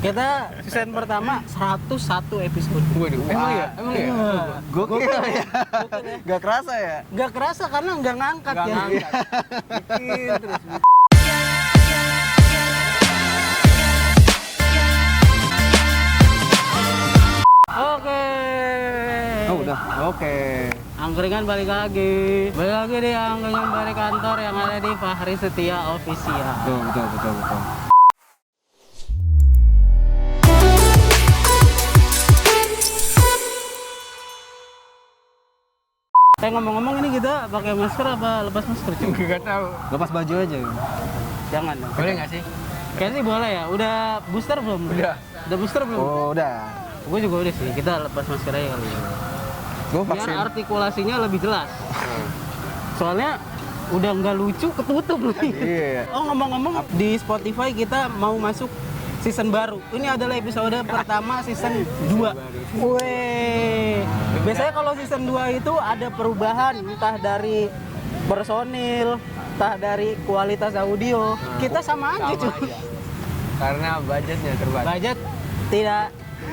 Kita season pertama 101 episode. Waduh, emang ya? Emang ya? Gokil ya. Gak kerasa ya? Gak kerasa karena nggak ngangkat Gak ya. ngangkat. Bikin terus. Oke. Oh udah, oke. Angkringan balik lagi. Balik lagi di angkringan balik kantor yang ada di Fahri Setia Official. Betul. Ngomong-ngomong ini kita pakai masker apa lepas masker? Cuy? Gak tahu. Lepas baju aja. Jangan dong. Boleh nggak sih? Kayaknya sih boleh ya. Udah booster belum? Udah. Udah booster belum? Oh udah. Gue juga udah sih. Kita lepas masker aja kali ya. Gue Biar vaksin. artikulasinya lebih jelas. Soalnya udah nggak lucu ketutup nih. Iya. Oh ngomong-ngomong di Spotify kita mau masuk season baru. Ini adalah episode pertama season 2. Weh. Biasanya kalau season 2 itu ada perubahan entah dari personil, entah dari kualitas audio. Kita sama aja Sama cuy. aja. Karena budgetnya terbatas. Budget tidak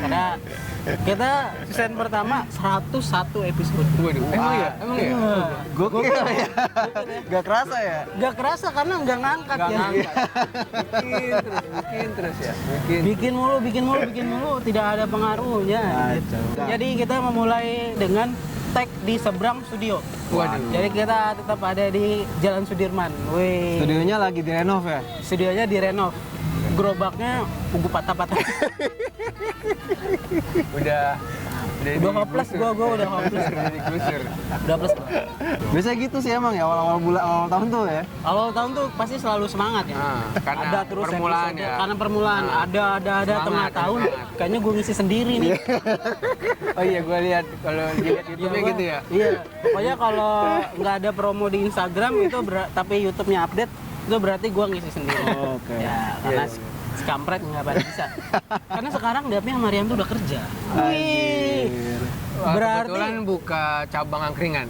ada. Kita season pertama 101 episode. Waduh, emang ya? Emang ya? Gokil ya. Gak kerasa ya? Gak kerasa karena nggak ngangkat Gak ya. ngangkat. Bikin terus ya. Bikin mulu, tidak ada pengaruhnya. Kacau. Jadi kita memulai dengan tag di seberang studio. Waduh. Jadi kita tetap ada di Jalan Sudirman. Wih. Studionya lagi direnov ya? Studionya direnov. Gerobaknya pugu patah-patah. Udah hopeless gua udah hopeless. Udah digusur. Udah plus. Biasa gitu sih emang ya awal tahun tuh ya. Awal tahun tuh pasti selalu semangat ya. Nah, karena ada terus permulaan episode. ya. Karena permulaan Nah. ada Semangat, tengah tahun. semangat. Kayaknya gue ngisi sendiri nih. Oh iya, gue lihat kalau dilihat YouTube-nya Gua- gitu ya. Iya. Pokoknya kalau nggak ada promo di Instagram itu tapi YouTube-nya update itu berarti gue ngisi sendiri. Oke. Ya, karena Iya. si kampret nggak pada bisa. Karena sekarang Dapnya sama Mariam tuh udah kerja. Wih. Anjir. Wah, Berarti- kebetulan buka cabang angkringan.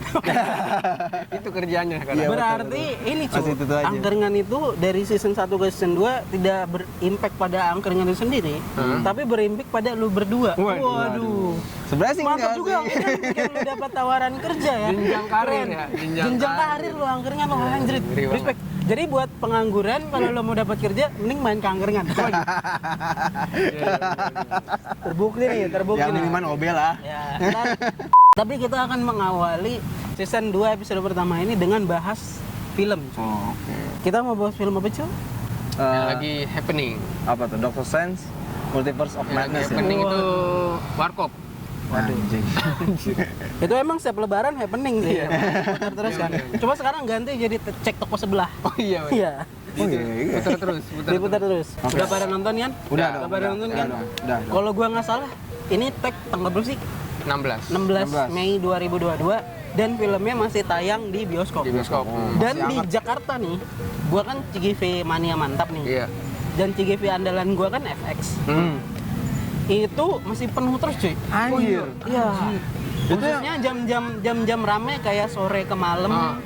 Itu kerjanya kan. Berarti ini Masih cuy, itu aja. angkringan itu dari season 1 ke season 2 tidak berimpact pada angkringan itu sendiri, tapi berimpact pada lu berdua. Waduh. Sebenarnya sih Mantap enggak juga sih. angkringan bikin lu dapat tawaran kerja ya. Jenjang karir Keren. ya, Jenjang karir lu angkringan lu anjrit. Ngeri banget. Respect. Jadi buat pengangguran kalau lu mau dapat kerja mending main ke angkringan. Terbukti nih. Yang minimal OB lah. Ya, tapi kita akan mengawali season 2 episode pertama ini dengan bahas film. Oh, oke. Kita mau bahas film apa cuy? Yang lagi happening. Apa tuh? Doctor Strange Multiverse of Yang lagi Madness ya? happening itu Warkop. Anjing. Itu emang setiap lebaran happening sih. Putar terus kan. Coba sekarang ganti jadi cek toko sebelah. Oh iya, Mas. Iya. Oh iya. Putar terus, Diputar terus. Oke. Udah pada nonton kan? Udah Udah dong, pada udah, nonton udah, kan? udah. Kalau gua nggak salah, ini tag tanggal berapa sih? 16 16 Mei 2022 dan filmnya masih tayang di bioskop. di bioskop. Dan Masih di hangat. Jakarta nih, gua kan CGV mania mantap nih. Iya. Dan CGV andalan gua kan FX. Itu masih penuh terus cuy. Anjir. Iya. Itu Khususnya jam-jam rame kayak sore ke malam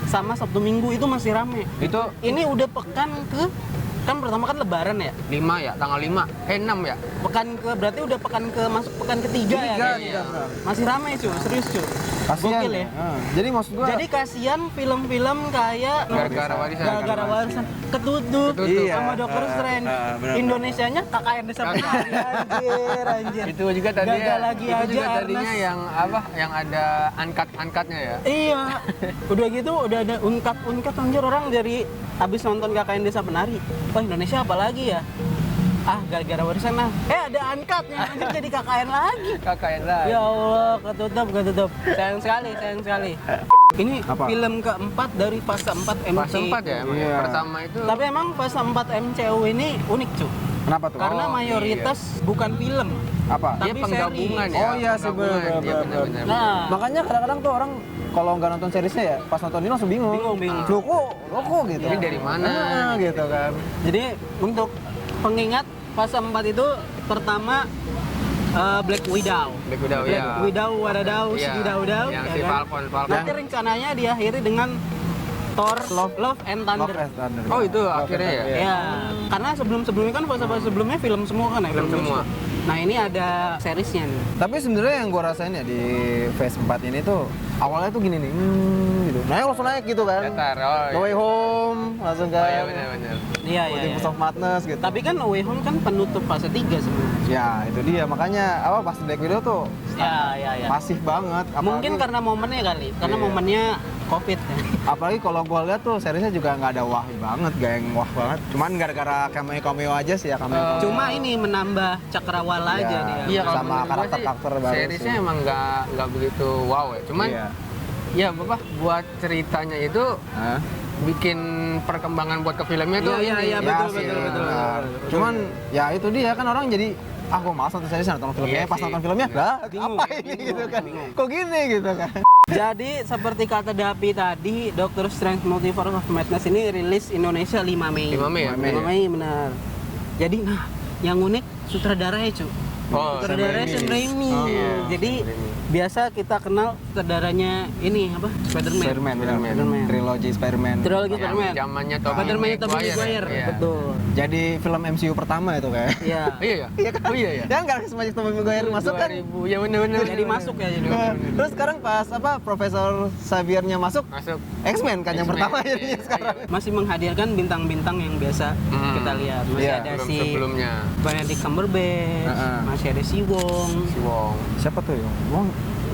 sama Sabtu Minggu itu masih rame. Itu Ini udah pekan ke kan pertama kan lebaran ya. 5 ya, tanggal 5. 6 ya. Pekan ke berarti udah pekan ke masuk pekan ketiga ya. Tiga, kayaknya. tiga. Masih rame cuy, serius cuy. kasihan. Gokil ya. Jadi maksud gua Jadi kasihan film-film kayak Gara-gara warisan. Gara-gara warisan ketutup Iya. sama Dokter Strange. benar. Indonesianya KKN Desa Penari. Anjir. Itu juga tadi Gagal lagi itu aja, juga tadinya Ernest. yang apa? Yang ada angkat-angkatnya ya. Iya. Udah gitu udah ada unkat anjir orang dari habis nonton KKN Desa Penari. Wah, Indonesia apa lagi ya? Ah, gara-gara warisan lah. Ada angkatnya anjir jadi KKN lagi. KKN lah. Ya Allah, ketutup. Sayang sekali. Ini Apa? film keempat dari fase 4 MCU. Pas 4 ya emang. Iya. Pertama itu Tapi emang fase 4 MCU ini unik, cu. kenapa tuh? Karena Oh, mayoritas bukan film. Apa? dia tapi penggabungan seri. ya. Oh iya sih, penggabungan. bener. Iya, benar-benar. Nah, Makanya kadang-kadang tuh orang kalau nggak nonton seriesnya ya, pas nonton ini langsung bingung. Bingung. Loh kok gitu. Ini dari mana? Gitu kan. jadi untuk pengingat fase 4 itu pertama Black Widow. Black Widow ya. Widow, Wadadau, Iya, Sididau, yang si Falcon. Nanti rencananya diakhiri dengan Thor, Love and Thunder. Oh itu akhirnya ya? Ya, karena sebelumnya kan fase-fase sebelumnya film semua kan ya? Film semua. Nah ini ada seriesnya nih. Tapi sebenarnya yang gue rasain ya di phase 4 ini tuh awalnya tuh gini nih, gitu. Langsung naik gitu kan. Datar, oh No Way Home, langsung kan. Oh iya benar-benar. Iya, iya. Multiverse of Madness gitu. Tapi kan No Way Home kan penutup fase 3 sebenarnya. Ya itu dia, makanya pas Black Widow tuh Ya. masif banget. Mungkin karena momennya kali, karena Iya. momennya Covid. Apalagi kalau gue lihat tuh seriesnya juga nggak ada wah banget, gak yang wah banget. Cuman gara-gara cameo aja sih ya cameo. Cuma ini menambah cakrawala aja dia. Iya kalau Sama menurut gua karakter-karakter sih, baru seriesnya sih. emang nggak begitu wow ya. Cuman Iya. ya bapak buat ceritanya itu Hah? bikin perkembangan buat ke filmnya tuh Iya, ini. iya, betul, sih, betul. benar. Cuman ya itu dia kan orang jadi gue malas nonton seriesnya, nonton filmnya. Iya Pas sih. nonton filmnya, lah Bingung, apa ini bingung, gitu kan? bingung. Kok gini gitu kan? Jadi seperti kata Dapi tadi, Doctor Strange Multiverse of Madness ini rilis Indonesia 5 Mei. 5 Mei ya? 5 Mei benar. Jadi yang unik sutradaranya cu. Oh, Sutradaranya Sam Raimi. Iya, Jadi Sam Raimi. biasa kita kenal sutradaranya ini apa? Spider-Man. Spider-Man, benar. Spider-Man. Trilogi Spider-Man. Trilogi Yang Spider-Man. zamannya Tobey Spider-Man Tobey Maguire. Iya. Betul. Jadi film MCU pertama itu kayak. Iya. Iya ya? Oh iya ya? Ya nggak sebanyak Tobey Maguire masuk kan? 2000, ya bener-bener. Jadi masuk ya jadi. Terus sekarang pas Profesor Xavier-nya masuk, Masuk. X-Men kan yang X-Men, pertama iya, jadinya iya. sekarang. Masih menghadirkan bintang-bintang yang biasa kita lihat. Masih Iya. ada Belum si sebelumnya. Benedict Cumberbatch, Heeh. masih ada si Wong. Si Wong. Siapa tuh ya? Wong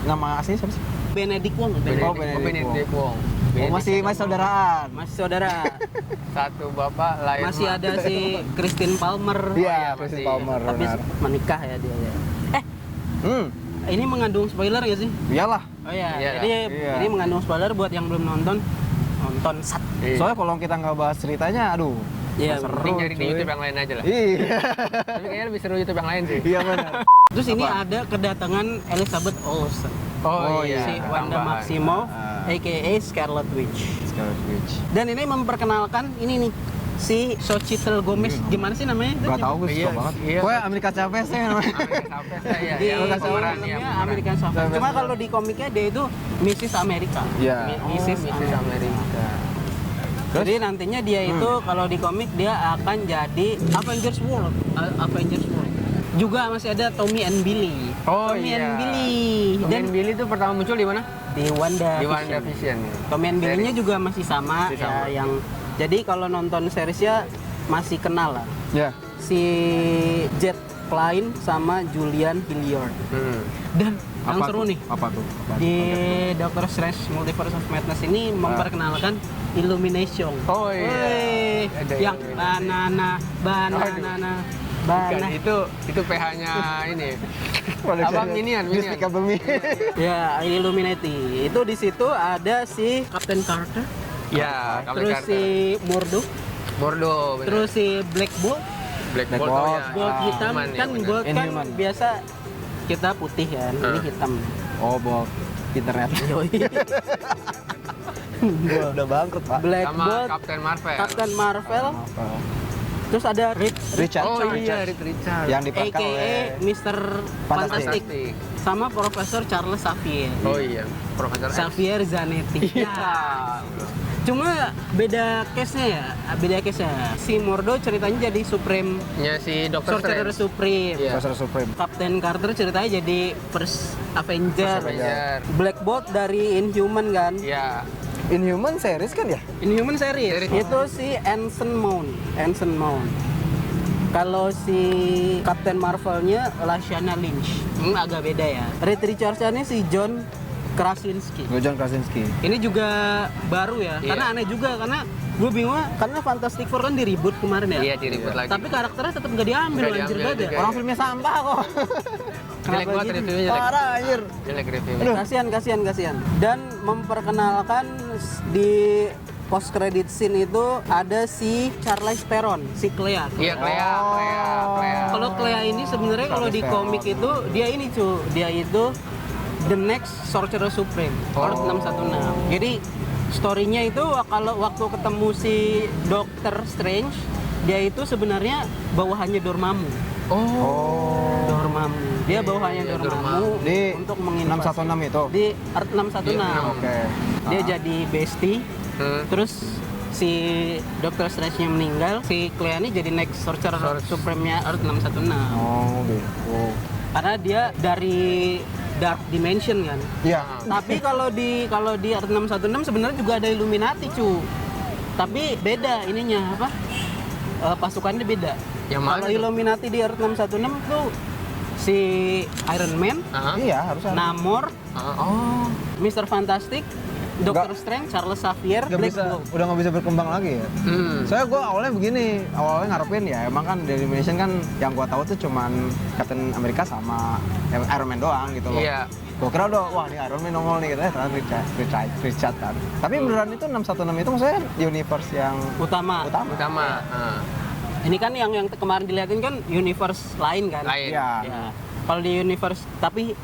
nama aslinya siapa sih? Benedict Wong. Benedict Wong. Oh, masih saudaraan. Masih saudara. Satu bapak lain Masih mah. ada si Christine Palmer. Iya, masih. Christine Palmer. Tapi Benar. menikah ya dia ya. Ini mengandung spoiler ya sih? Iyalah. Oh iya, Iya. jadi Iya. ini mengandung spoiler buat yang belum nonton sat. Iya. Soalnya kalau kita nggak bahas ceritanya, aduh. Iya, seru, Mending cari di cuy. YouTube yang lain aja lah. Iya. Tapi kayaknya lebih seru YouTube yang lain sih. Iya benar. Terus ini ada kedatangan Elizabeth Olsen. Oh, iya. Si Wanda tambahan. Maximoff, Ah. aka Scarlet Witch. Scarlet Witch. Dan ini memperkenalkan ini nih si Xochitl Gomez. Gimana sih namanya? Gak tau, gue Iya, suka banget. iya. Pokoknya Amerika Chavez ya namanya. Sampai saya Di ya. pemeran Pemeran filmnya American Chavez. Cuma kalau di komiknya dia itu Mrs. America. Iya. Mrs. Amerika. Jadi nantinya dia itu kalau di komik dia akan jadi Avengers World. Avengers World. Juga masih ada Tommy and Billy. Oh Tommy iya. and Billy. Tommy Dan and Billy itu pertama muncul di mana? di Wanda. Di WandaVision. Tommy and Billy-nya juga masih sama, Masih sama. ya, yang jadi kalau nonton seriesnya masih kenal lah. Ya. Si Jet Klein sama Julian Hilliard. Dan yang seru nih Apa tuh? di Doctor Strange Multiverse of Madness ini memperkenalkan Illumination. Oh iya. Wih, Ada yang Illumination. banana. Bukan, itu PH-nya ini. Apa Minion? Despicable Me. Ya, Illuminati. Itu di situ ada si Captain Carter, Ya, Captain terus Carter. si Murdoch, Bordeaux, bener. terus si Black Bolt. Black Black Bolt, Bolt. oh ya. Bolt hitam Inhuman ya, kan, bener. Bolt kan Inhuman. biasa kita putih kan, ini hitam. Oh, Bolt internet. Yoi. Udah bangkrut, Pak. Black Sama Bolt, Captain Marvel. Captain Marvel, Apa? terus ada Richard. Oh Richard. iya, Richard. Yang diperankan oleh AKA Mr. Fantastic, Fantastic. sama Profesor Charles Xavier. Oh iya, Profesor X. Xavier Zanetti. Iya. Cuma beda case-nya ya, beda case-nya. Si Mordo ceritanya jadi Supreme Nya si Dr. Sorcerer Strange. Supreme. Iya. Profesor Supreme. Captain Carter ceritanya jadi First Avenger. First Avenger. Black Bolt dari Inhuman kan. Iya. Inhuman series kan ya? Inhuman series. Series. Itu si Anson Mount. Kalau si Captain Marvel-nya Lashana Lynch. Agak beda ya. Reed Richards-nya si John Krasinski. John Krasinski. Ini juga baru ya, Iya. karena aneh juga karena gue bingung karena Fantastic Four kan di reboot kemarin ya. Iya, di-reboot lagi. Tapi karakternya tetap nggak diambil, Nggak anjir diambil banget ya. juga. Orang filmnya sampah kok. Jelek banget gitu? reviewnya, jelek. Parah anjir. Jelek reviewnya. Kasihan. Dan memperkenalkan di post credit scene itu ada si Charlize Theron, si Clea. Iya, Clea. Kalau Clea ini sebenarnya kalau di Theron. komik itu dia ini dia itu the next Sorcerer Supreme, Order 616. Jadi story-nya itu kalau waktu ketemu si Doctor Strange, dia itu sebenarnya bawahannya Dormammu. Dormammu. Dia bawahannya Iya, Dormammu Di untuk menginvasi 616 itu. di Earth 616. Iya, Oke. Dia jadi bestie Terus si Dr. Strange-nya meninggal, si Clea ini jadi next Sorcerer Supreme-nya Earth 616. Oh gitu. Karena dia dari Dark Dimension kan. Iya. Tapi kalau di Earth 616 sebenarnya juga ada Illuminati, cu. Tapi beda ininya apa? Pasukannya beda. Yang mana Kalau tuh? Illuminati di Earth 616 tuh si Iron Man, Iya, harusnya. Namor, Oh. Mr. Fantastic, Doctor Strange, Charles Xavier, Nggak Black bisa, Bolt. udah nggak bisa berkembang lagi ya. Soalnya gue awalnya begini, awalnya ngarepin ya emang kan dari Indonesia kan yang gue tahu tuh cuman Captain America sama Iron Man doang gitu loh. Iya. Gue kira udah, wah ini Iron Man nongol nih katanya, ternyata Richard kan. Tapi beneran itu 616 itu maksudnya universe yang Utama. Utama. Ini kan yang kemarin dilihatin kan universe lain kan. Lain. Iya. Ya. Kalau di universe, tapi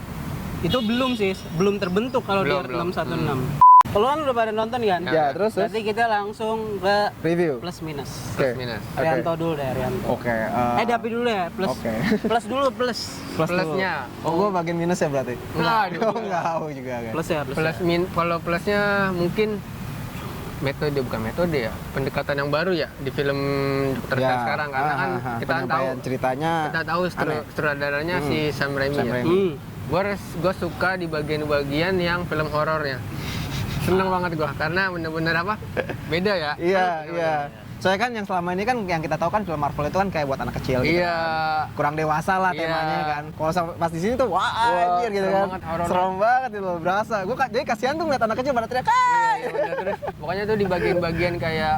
itu belum sih, belum terbentuk kalau di Belum. 616. Kalau kan udah pada nonton kan? Ya, terus Berarti kita langsung ke review. plus minus. Plus minus. Rianto dulu deh, Rianto. Oke. Dapi dulu ya, plus. Oke. Plus dulu, plus. Plusnya. Oh, gue bagian minus ya berarti? Aduh. Oh, nggak tahu juga kan. Plus ya, plus. Kalau plusnya mungkin bukan metode ya, pendekatan yang baru ya di film Dr. Strange sekarang karena kan kita tahu penyampaian ceritanya. kita tahu sutradaranya si Sam Raimi Sam ya. Raimi. Gue suka di bagian-bagian yang film horornya. Seneng banget gue karena bener-bener apa? Beda ya. Iya. Soalnya kan yang selama ini kan yang kita tahu kan film Marvel itu kan kayak buat anak kecil gitu. Iya. Kan. Kurang dewasa lah Iya. temanya kan. Kalau pas di sini tuh wah anjir gitu serem kan. banget, horor. Serem banget itu loh, berasa. Gue jadi kasihan tuh ngeliat anak kecil pada teriak. Iya, bener. Terus pokoknya tuh di bagian-bagian kayak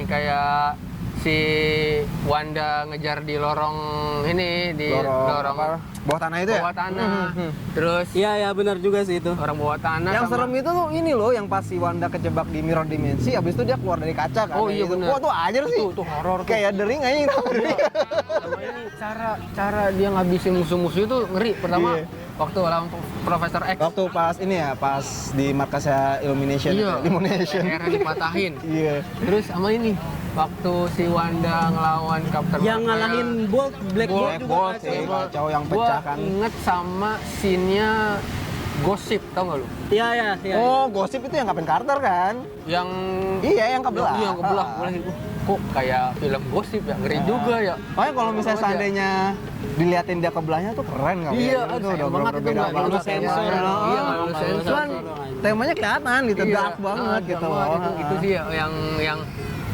kayak si Wanda ngejar di lorong ini di lorong apa? Bawah tanah itu ya? bawah tanah. Terus Iya, ya benar juga sih itu. orang bawah tanah Yang sama- serem itu tuh ini loh, yang pas si Wanda kejebak di mirror dimensi, abis itu dia keluar dari kaca kan. Oh, iya, Itu. bener. Wah tuh aja sih. Itu horor tuh. Kayak The Ring aja yang tahu. Sama ini cara dia ngabisin musuh-musuh itu ngeri. Pertama Iya. waktu lawan Profesor X. Waktu pas ini ya, pas di markasnya Illumination. Iya. Illumination. Akhirnya dipatahin. Iya. Terus sama ini waktu si Wanda ngelawan Captain Yang Marvel. ngalahin Bolt, Black Bolt Black juga Bolt kacau. sih, kacau yang Gua pecah kan. inget sama scene-nya Gosip, tau gak lu? Iya. Oh, gosip itu yang Captain Carter kan? Yang Iya, yang kebelah. Iya, yang kebelah. Gua liat, kok kayak film Gosip ya, ngeri juga ya. Makanya kalau misalnya Sama aja. seandainya diliatin dia kebelahnya tuh keren kali Iya, ya. aduh, Itu sayang udah banget itu, berbeda nggak banget lulus sensor. temanya. Iya, nggak lulus sensor. Cuman temanya kelihatan gitu, dark banget dark gitu banget. loh. Itu sih ya,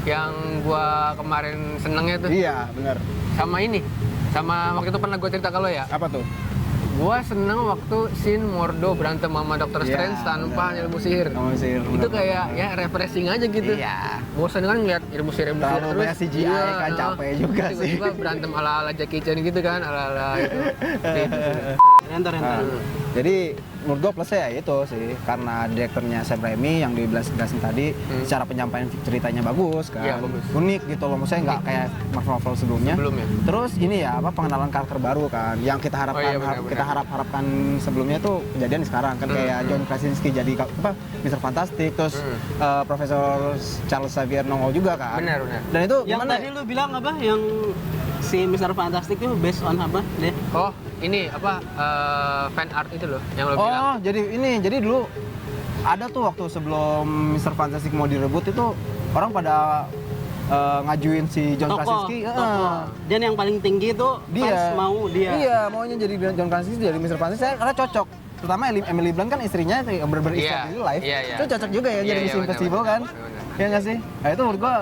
yang gua kemarin senengnya tuh. Iya, benar. Sama ini. Sama waktu itu pernah gue cerita ke lo ya. Apa tuh? Gua seneng waktu scene Mordo berantem sama Dr. Iya, Strange tanpa bener. ilmu sihir. Ilmu sihir, Itu bener. kayak ya refreshing aja gitu. Iya. Bosan kan ngeliat ilmu sihir Terlalu banyak CGI kan, capek juga sih. Tiba-tiba berantem ala-ala Jackie Chan gitu kan, ala-ala itu. Itu sih. Rianto. Jadi menurut gue plusnya ya itu sih, karena direkturnya Sam Raimi yang dijelasin tadi, secara penyampaian ceritanya bagus kan, Iya, bagus. unik gitu loh, maksudnya nggak kayak Marvel sebelumnya. Sebelumnya. Terus ini ya apa pengenalan karakter baru kan, yang kita harapkan Oh iya, benar. kita harapkan sebelumnya tuh kejadian sekarang kan, kayak John Krasinski jadi apa Mr. Fantastic, terus Profesor Charles Xavier nongol juga kan. Benar. Dan itu Yang gimana? tadi lu bilang apa? Yang si Mr. Fantastic itu based on apa? Dia? Oh, ini apa fan art itu loh yang lo bilang. Oh, jadi dulu ada tuh waktu sebelum Mr. Fantastic mau direbut itu orang pada ngajuin si John Krasinski. Tokoh. Dan yang paling tinggi itu fans mau dia. Iya, maunya jadi John Krasinski jadi Mr. Fantastic karena cocok. Terutama Emily Blunt kan istrinya Iya, di live. iya. Itu cocok juga ya Iya, jadi iya, Mission benar, Impossible kan. benar. Iya nggak sih? Nah itu menurut gua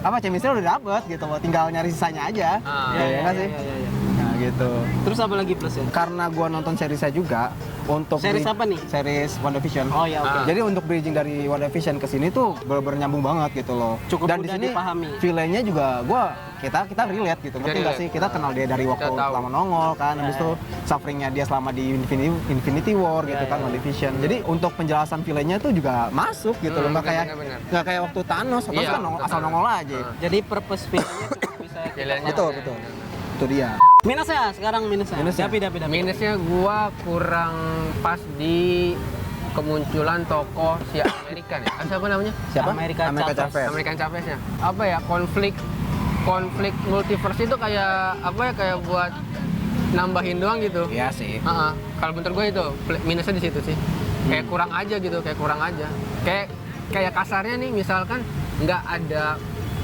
apa chemistry udah dapet gitu loh, tinggal nyari sisanya aja. Iya nggak sih? Iya. Nah gitu. Terus apa lagi plus ya? Karena gua nonton seriesnya juga untuk Series apa nih? Series WandaVision. Oh ya, oke. Jadi untuk bridging dari WandaVision ke sini tuh bener-bener nyambung banget gitu loh. Cukup Dan di mudah sini dipahami. villainnya juga kita relate gitu. Ngerti nggak relate. sih? Kita kenal dia dari waktu Kita tahu. lama nongol kan. Habis itu sufferingnya dia selama di Infinity War gitu kan, WandaVision. Jadi untuk penjelasan villainnya tuh juga masuk gitu loh. Nggak benar. kayak waktu Thanos. Thanos Iya, kan asal nongol aja. Jadi purpose filmnya cukup bisa kita Jalannya Betul, benar, betul. benar. Itu dia. Minusnya sekarang minusnya. Minusnya. Dapi. Minusnya gua kurang pas di kemunculan tokoh si Amerika ya. Siapa namanya? Siapa? Amerika Chavez. Chavez. American Chavez-nya. Apa ya? Konflik multiverse itu kayak apa ya? Kayak buat nambahin doang gitu. Iya sih. Kalau bentar gue itu minusnya di situ sih. Kayak kurang aja gitu, kayak kurang aja. Kayak kayak kasarnya nih misalkan nggak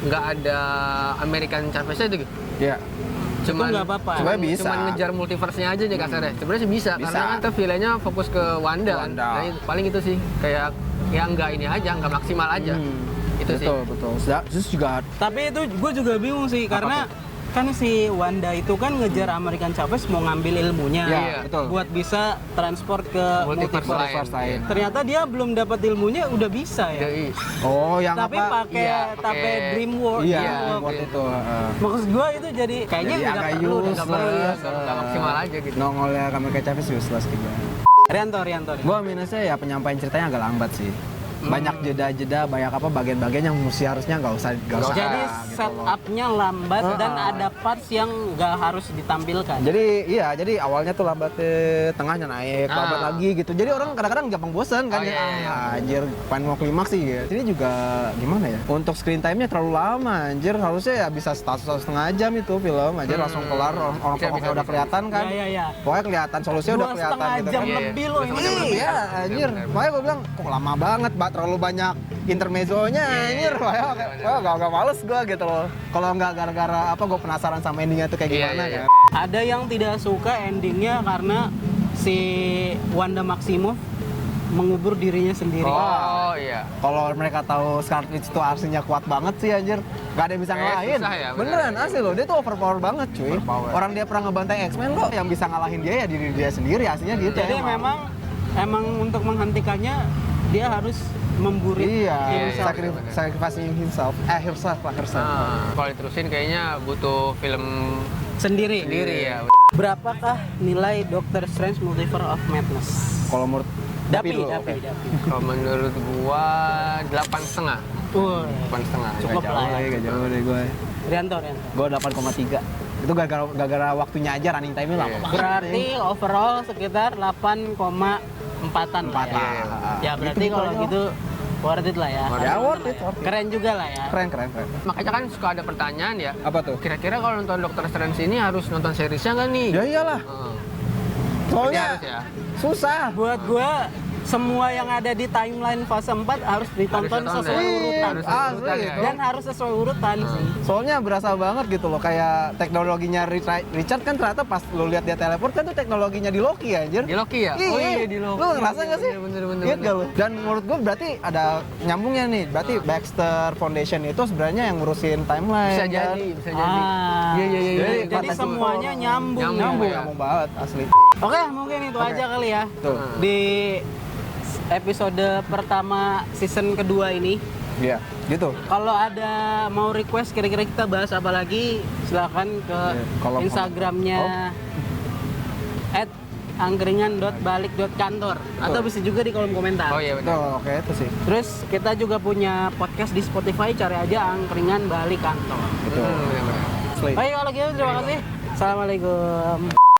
ada American Chavez-nya itu gitu. Iya. Itu nggak apa-apa. Sebenarnya bisa. Cuman ngejar multiverse-nya aja nih kasarnya. Sebenarnya sih bisa. Karena kan tuh villainnya fokus ke Wanda. Kan. Wanda. Nah, paling itu sih kayak ya nggak ini aja, nggak maksimal aja. Itu sih. Betul. Terus juga Tapi itu gue juga bingung sih karena kan si Wanda itu kan ngejar American Chavez mau ngambil ilmunya Iya, betul. buat bisa transport ke Multiverse multiverse. lain. Ternyata dia belum dapat ilmunya udah bisa ya. Jadi, oh yang Tapi apa? pakai Dream World. Iya, Dream World. buat itu. Maksud gue itu jadi kayaknya Jadi nggak agak perlu, useless. nggak perlu ya. nggak maksimal aja gitu. Nongolnya Amerika Chavez useless juga. Rianto. Gua minusnya ya penyampaian ceritanya agak lambat sih. Banyak jeda-jeda, banyak apa bagian-bagian yang mesti harusnya nggak usah. Jadi gitu loh. setupnya lambat dan ada parts yang nggak harus ditampilkan. Jadi awalnya tuh lambat, tengahnya naik, lambat lagi gitu. Jadi orang kadang-kadang gampang bosan kan Oh, ya. iya. Anjir, pengen mau klimaks sih gitu. Ini juga gimana ya? Untuk screen time-nya terlalu lama anjir. Harusnya ya bisa 1,5 jam itu film aja langsung kelar. Orang Bisa, tokohnya udah kelihatan kan. Iya. Pokoknya kelihatan solusinya udah 2,5 kelihatan gitu jam kan. lebih loh ini. Iya, anjir. Makanya gue bilang kok lama banget, terlalu banyak intermezzonya anjir. Gak males gue gitu loh. Kalau nggak gara-gara apa gue penasaran sama endingnya tuh kayak gimana Iya. kan. Ada yang tidak suka endingnya karena si Wanda Maximoff mengubur dirinya sendiri. Oh iya. Kalau mereka tahu Scarlet Witch itu arsinya kuat banget sih anjir. Gak ada yang bisa ngalahin. susah ya, bener. Beneran asli loh, dia tuh overpower banget cuy. Overpower. Orang dia pernah ngebantai X-Men kok, yang bisa ngalahin dia ya diri dia sendiri aslinya gitu. Jadi memang untuk menghentikannya dia harus memburi Iya, himself. sacrificing himself. Herself. Nah, kalau diterusin kayaknya butuh film sendiri. sendiri ya. Berapakah nilai Doctor Strange Multiverse of Madness? Kalau menurut Dapi. Kalau menurut gua 8,5. Wah, 8,5. Cukup lah ya. Gak jauh deh gue. Rianto. Gue 8,3. Itu gara-gara waktunya aja, running time-nya lama banget. Berarti overall sekitar 8,4-an lah ya. Ya berarti Gitu-gitu kalau aja. gitu worth it lah ya. Ya worth it. Keren juga lah ya. Keren. Makanya kan suka ada pertanyaan ya. Apa tuh? Kira-kira kalau nonton Doctor Strange ini harus nonton seriesnya nggak nih? Ya iyalah. Heeh. Soalnya Harus ya. susah. Buat gua semua yang ada di timeline fase 4 harus ditonton Harus ditonton sesuai ya. urutan. Harus sesuai urutan ya. Dan harus sesuai urutan sih. Soalnya berasa banget gitu loh, kayak teknologinya Richard kan ternyata pas lo lihat dia teleport kan tuh teknologinya di Loki anjir. Di Loki ya? Iya. Oh iya di Loki. Lu ngerasa nggak sih? Bener. Iya gak lu? Dan menurut gua berarti ada nyambungnya nih. Berarti Baxter Foundation itu sebenarnya yang ngurusin timeline. Bisa kan? jadi, bisa jadi. Ah. Iya. Jadi semuanya nyambung. Nyambung. Nyambung banget asli. Oke, mungkin itu aja kali ya. Tuh. Di episode pertama season kedua ini. Iya, gitu. Kalau ada mau request kira-kira kita bahas apa lagi, silakan ke kolom Instagramnya @angkringan.balik.kantor atau bisa juga di kolom komentar. Oh iya betul. Tuh, oke itu sih. Terus kita juga punya podcast di Spotify, cari aja Angkringan Balik Kantor. Betul. Bener-bener. Asli. Baik kalau gitu terima kasih. Assalamualaikum.